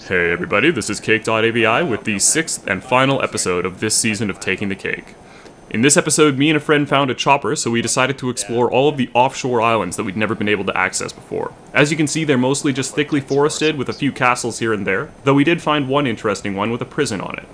Hey everybody, this is cakedotavi with the 6th and final episode of this season of Taking the Cake. In this episode, me and a friend found a chopper, so we decided to explore all of the offshore islands that we'd never been able to access before. As you can see, they're mostly just thickly forested with a few castles here and there, though we did find one interesting one with a prison on it.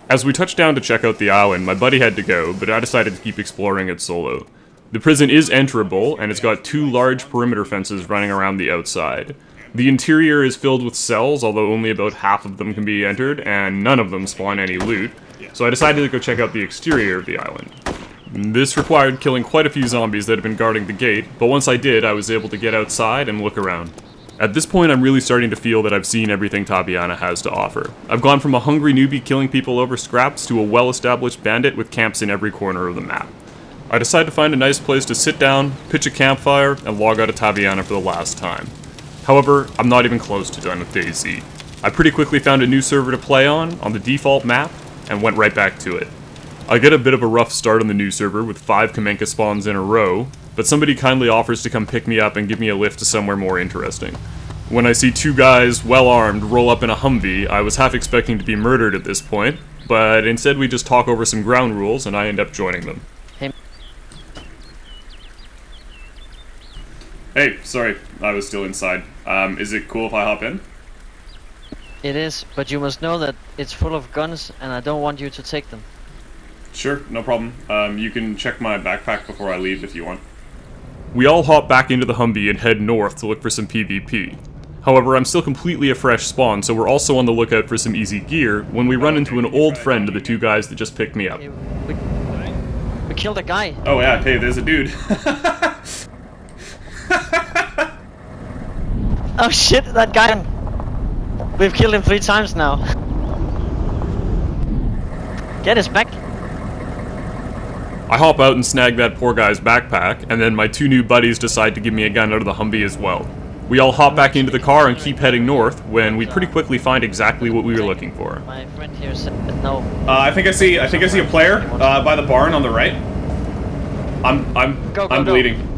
As we touched down to check out the island, my buddy had to go, but I decided to keep exploring it solo. The prison is enterable, and it's got 2 large perimeter fences running around the outside. The interior is filled with cells, although only about half of them can be entered, and none of them spawn any loot, so I decided to go check out the exterior of the island. This required killing quite a few zombies that had been guarding the gate, but once I did, I was able to get outside and look around. At this point, I'm really starting to feel that I've seen everything Taviana has to offer. I've gone from a hungry newbie killing people over scraps to a well-established bandit with camps in every corner of the map. I decided to find a nice place to sit down, pitch a campfire, and log out of Taviana for the last time. However, I'm not even close to done with DayZ. I pretty quickly found a new server to play on the default map, and went right back to it. I get a bit of a rough start on the new server with 5 Kamenka spawns in a row, but somebody kindly offers to come pick me up and give me a lift to somewhere more interesting. When I see 2 guys, well-armed, roll up in a Humvee, I was half expecting to be murdered at this point, but instead we just talk over some ground rules and I end up joining them. Hey, sorry, I was still inside. Is it cool if I hop in? It is, but you must know that it's full of guns and I don't want you to take them. Sure, no problem. You can check my backpack before I leave if you want. We all hop back into the Humvee and head north to look for some PvP. However, I'm still completely a fresh spawn, so we're also on the lookout for some easy gear when we run into an old friend of the 2 guys that just picked me up. We killed a guy. Oh yeah, hey, there's a dude. Oh shit, that guy! We've killed him 3 times now. Get his back. I hop out and snag that poor guy's backpack, and then my 2 new buddies decide to give me a gun out of the Humvee as well. We all hop back into the car and keep heading north, when we pretty quickly find exactly what we were looking for. My friend here said no. I think I see a player by the barn on the right. I'm bleeding.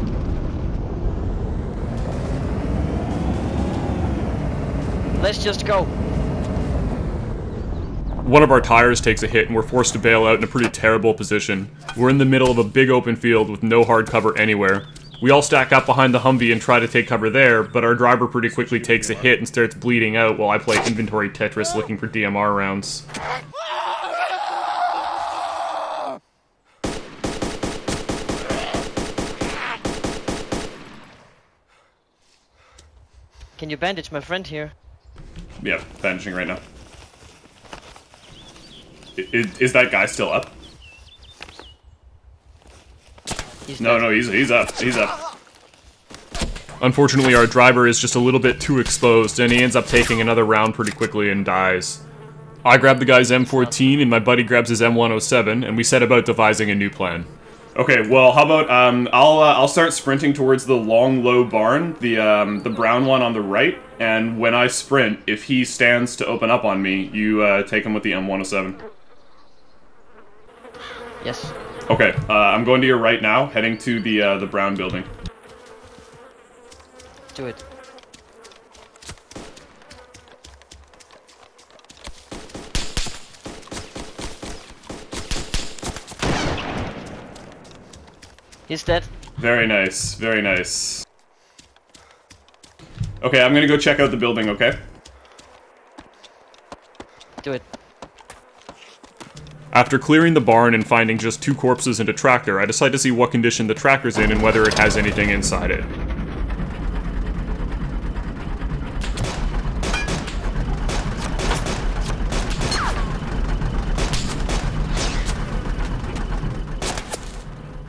Let's just go. One of our tires takes a hit and we're forced to bail out in a pretty terrible position. We're in the middle of a big open field with no hard cover anywhere. We all stack up behind the Humvee and try to take cover there, but our driver pretty quickly takes a hit and starts bleeding out while I play inventory Tetris looking for DMR rounds. Can you bandage my friend here? Yeah, bandaging right now. Is that guy still up? No, he's up. He's up. Unfortunately, our driver is just a little bit too exposed, and he ends up taking another round pretty quickly and dies. I grab the guy's M14, and my buddy grabs his M107, and we set about devising a new plan. Okay, well, how about, I'll start sprinting towards the long, low barn, the brown one on the right, and when I sprint, if he stands to open up on me, you, take him with the M107. Yes. Okay, I'm going to your right now, heading to the brown building. Do it. He's dead. Very nice, very nice. Okay, I'm gonna go check out the building, okay? Do it. After clearing the barn and finding just 2 corpses and a tractor, I decide to see what condition the tractor's in and whether it has anything inside it.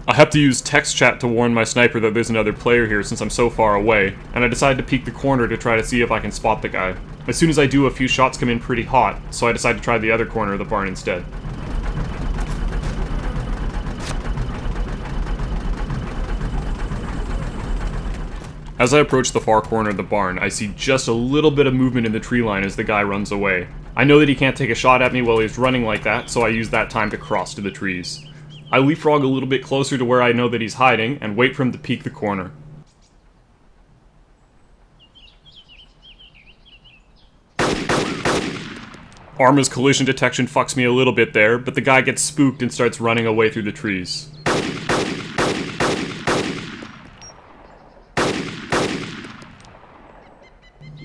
I have to use text chat to warn my sniper that there's another player here since I'm so far away, and I decide to peek the corner to try to see if I can spot the guy. As soon as I do, a few shots come in pretty hot, so I decide to try the other corner of the barn instead. As I approach the far corner of the barn, I see just a little bit of movement in the tree line as the guy runs away. I know that he can't take a shot at me while he's running like that, so I use that time to cross to the trees. I leapfrog a little bit closer to where I know that he's hiding, and wait for him to peek the corner. Arma's collision detection fucks me a little bit there, but the guy gets spooked and starts running away through the trees.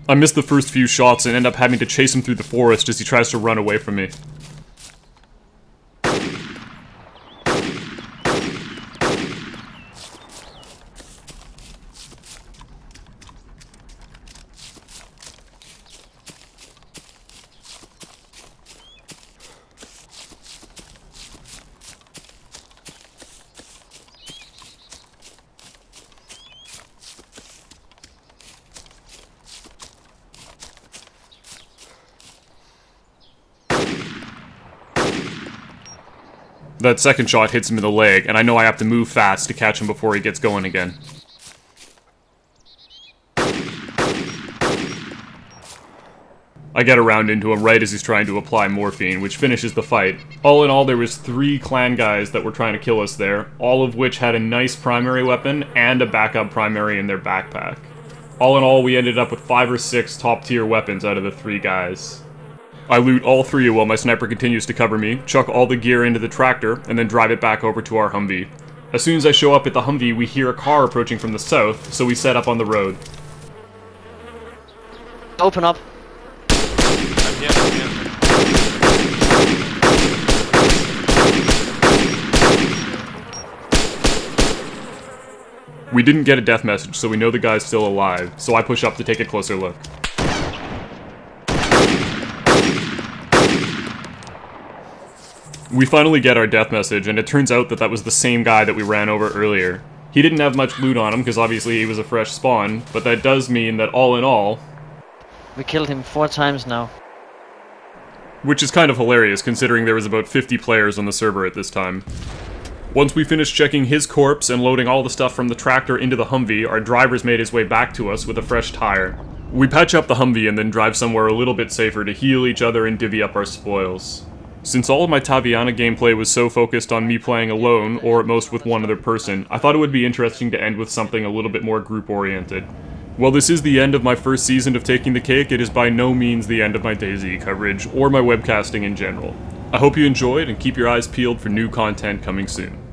I miss the first few shots and end up having to chase him through the forest as he tries to run away from me. That second shot hits him in the leg, and I know I have to move fast to catch him before he gets going again. I get around into him right as he's trying to apply morphine, which finishes the fight. All in all, there was 3 clan guys that were trying to kill us there, all of which had a nice primary weapon and a backup primary in their backpack. All in all, we ended up with 5 or 6 top-tier weapons out of the 3 guys. I loot all 3 while my sniper continues to cover me, chuck all the gear into the tractor, and then drive it back over to our Humvee. As soon as I show up at the Humvee, we hear a car approaching from the south, so we set up on the road. Open up. I'm here. We didn't get a death message, so we know the guy's still alive, so I push up to take a closer look. We finally get our death message, and it turns out that that was the same guy that we ran over earlier. He didn't have much loot on him, because obviously he was a fresh spawn, but that does mean that all in all... We killed him 4 times now. Which is kind of hilarious, considering there was about 50 players on the server at this time. Once we finished checking his corpse and loading all the stuff from the tractor into the Humvee, our drivers made his way back to us with a fresh tire. We patch up the Humvee and then drive somewhere a little bit safer to heal each other and divvy up our spoils. Since all of my Taviana gameplay was so focused on me playing alone, or at most with one other person, I thought it would be interesting to end with something a little bit more group-oriented. While this is the end of my first season of Taking the Cake, it is by no means the end of my DayZ coverage, or my webcasting in general. I hope you enjoyed, and keep your eyes peeled for new content coming soon.